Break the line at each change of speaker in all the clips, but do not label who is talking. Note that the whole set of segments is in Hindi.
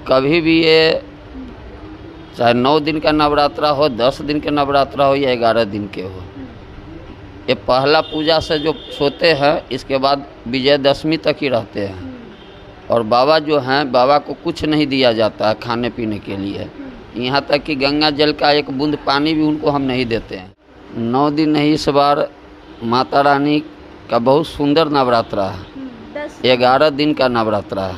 कभी भी ये चाहे 9 दिन का नवरात्रा हो, 10 दिन के नवरात्रा हो या 11 दिन के हो, ये पहला पूजा से जो सोते हैं इसके बाद विजयदशमी तक ही रहते हैं। और बाबा जो हैं, बाबा को कुछ नहीं दिया जाता है खाने पीने के लिए, यहाँ तक कि गंगा जल का एक बूंद पानी भी उनको हम नहीं देते हैं। 9 दिन नहीं, इस बार माता रानी का बहुत सुंदर नवरात्रा है। 11 दिन का नवरात्रा है,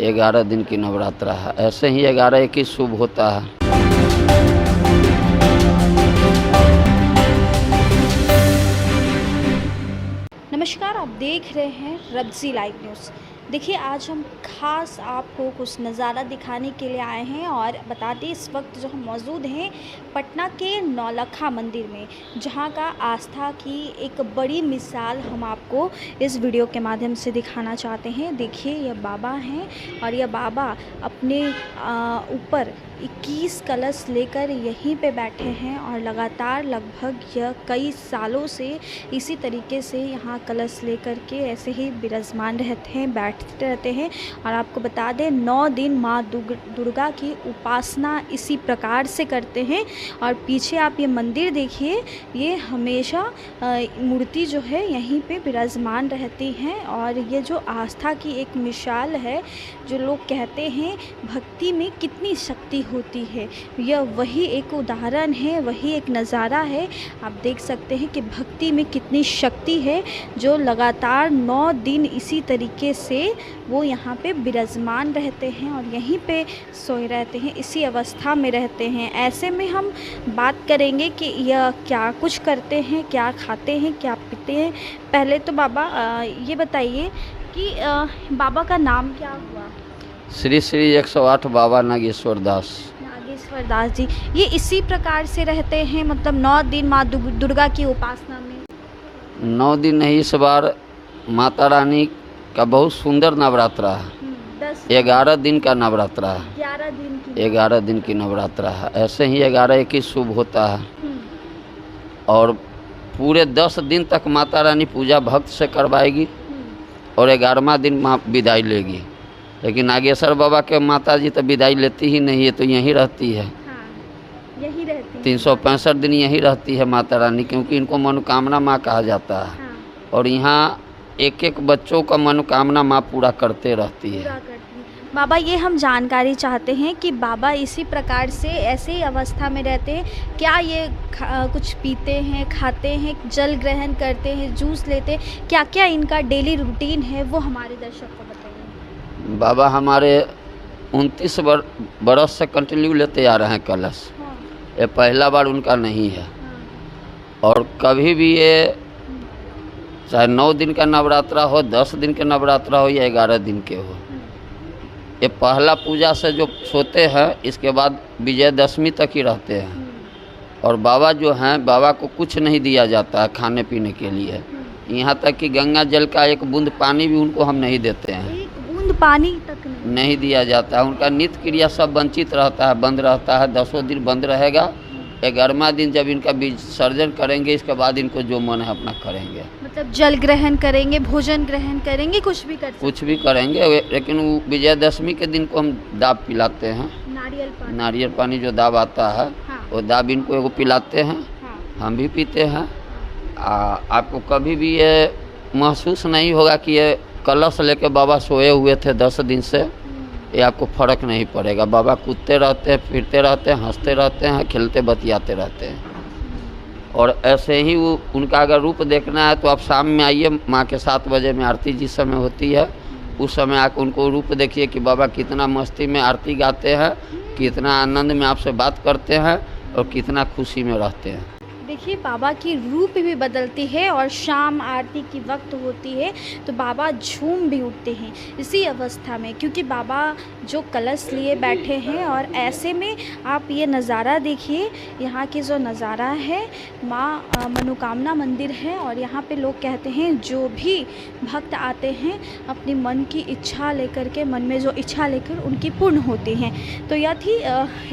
11 दिन की नवरात्रा है। ऐसे ही 11-21 शुभ होता है।
नमस्कार, आप देख रहे हैं रब्जी लाइव न्यूज़। देखिए, आज हम खास आपको कुछ नज़ारा दिखाने के लिए आए हैं और बता दें इस वक्त जो हम मौजूद हैं पटना के नौलखा मंदिर में, जहां का आस्था की एक बड़ी मिसाल हम आपको इस वीडियो के माध्यम से दिखाना चाहते हैं। देखिए, यह बाबा हैं और यह बाबा अपने ऊपर 21 कलश लेकर यहीं पे बैठे हैं और लगातार लगभग यह कई सालों से इसी तरीके से यहाँ कलश लेकर के ऐसे ही विराजमान रहते हैं, बैठते रहते हैं। और आपको बता दें 9 दिन माँ दुर्गा की उपासना इसी प्रकार से करते हैं। और पीछे आप ये मंदिर देखिए, ये हमेशा मूर्ति जो है यहीं पे विराजमान रहती हैं। और ये जो आस्था की एक मिसाल है, जो लोग कहते हैं भक्ति में कितनी शक्ति होती है, यह वही एक उदाहरण है, वही एक नज़ारा है। आप देख सकते हैं कि भक्ति में कितनी शक्ति है, जो लगातार 9 दिन इसी तरीके से वो यहाँ पे विराजमान रहते हैं और यहीं पे सोए रहते हैं, इसी अवस्था में रहते हैं। ऐसे में हम बात करेंगे कि यह क्या कुछ करते हैं, क्या खाते हैं, क्या पीते हैं। पहले तो बाबा ये बताइए कि बाबा का नाम क्या हुआ?
श्री श्री 108 बाबा नागेश्वर दास
जी। ये इसी प्रकार से रहते हैं, मतलब 9 दिन माँ दुर्गा की उपासना में?
9 दिन नहीं, इस बार माता रानी का बहुत सुंदर नवरात्रा है। 11 दिन का नवरात्रा है, 11 दिन की नवरात्रा है। ऐसे ही 11-21 शुभ होता है। और पूरे 10 दिन तक माता रानी पूजा भक्त से करवाएगी और 11वां दिन माँ विदाई लेगी। लेकिन नागेश्वर बाबा के माता जी तो विदाई लेती ही नहीं है, तो यहीं रहती है।
यहीं रहती है
365 दिन यहीं रहती है माता रानी, क्योंकि इनको मनोकामना माँ कहा जाता है। और यहाँ एक बच्चों का मनोकामना माँ पूरा करते रहती है।
बाबा, ये हम जानकारी चाहते हैं कि बाबा इसी प्रकार से ऐसे ही अवस्था में रहते हैं, क्या ये कुछ पीते हैं, खाते हैं, जल ग्रहण करते हैं, जूस लेते हैं, क्या क्या इनका डेली रूटीन है, वो हमारे दर्शक को बताइए।
बाबा हमारे 29 बरस से कंटिन्यू लेते आ रहे हैं कलश। ये पहला बार उनका नहीं है। और कभी भी ये चाहे 9 दिन का नवरात्रा हो, 10 दिन के नवरात्रा हो या 11 दिन के हो, ये पहला पूजा से जो सोते हैं इसके बाद विजयदशमी तक ही रहते हैं। और बाबा जो हैं, बाबा को कुछ नहीं दिया जाता है खाने पीने के लिए, यहाँ तक कि गंगा जल का एक बूंद पानी भी उनको हम नहीं देते हैं।
पानी तक नहीं
दिया जाता है। उनका नित्य क्रिया सब वंचित रहता है, बंद रहता है। 10 दिन बंद रहेगा। 11वां दिन जब इनका विसर्जन करेंगे, इसके बाद इनको जो मन है अपना करेंगे। मतलब
जल ग्रहण करेंगे, भोजन ग्रहण करेंगे, कुछ भी
करेंगे। लेकिन विजयदशमी के दिन को हम दाब पिलाते हैं, नारियल पानी जो दाब आता है। वो दाब इनको एगो पिलाते हैं। हम भी पीते हैं। आपको कभी भी ये महसूस नहीं होगा कि ये कलश लेके बाबा सोए हुए थे 10 दिन से, ये आपको फ़र्क नहीं पड़ेगा। बाबा कूदते रहते हैं, फिरते रहते हैं, हंसते रहते हैं, खेलते बतियाते रहते हैं। और ऐसे ही वो उनका अगर रूप देखना है तो आप शाम में आइए, माँ के 7 बजे में आरती जिस समय होती है, उस समय आकर उनको रूप देखिए कि बाबा कितना मस्ती में आरती गाते हैं, कितना आनंद में आपसे बात करते हैं और कितना खुशी में रहते हैं।
देखिए, बाबा की रूप भी बदलती है और शाम आरती की वक्त होती है तो बाबा झूम भी उठते हैं इसी अवस्था में, क्योंकि बाबा जो कलश लिए बैठे हैं। और ऐसे में आप ये नज़ारा देखिए, यहाँ की जो नज़ारा है, माँ मनोकामना मंदिर है। और यहाँ पे लोग कहते हैं जो भी भक्त आते हैं अपनी मन की इच्छा लेकर के, मन में जो इच्छा लेकर उनकी पूर्ण होती हैं। तो यह थी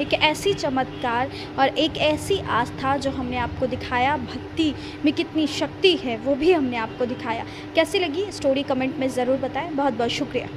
एक ऐसी चमत्कार और एक ऐसी आस्था जो हमने आपको दिखाया। भक्ति में कितनी शक्ति है वो भी हमने आपको दिखाया। कैसी लगी स्टोरी कमेंट में ज़रूर बताएं। बहुत बहुत शुक्रिया।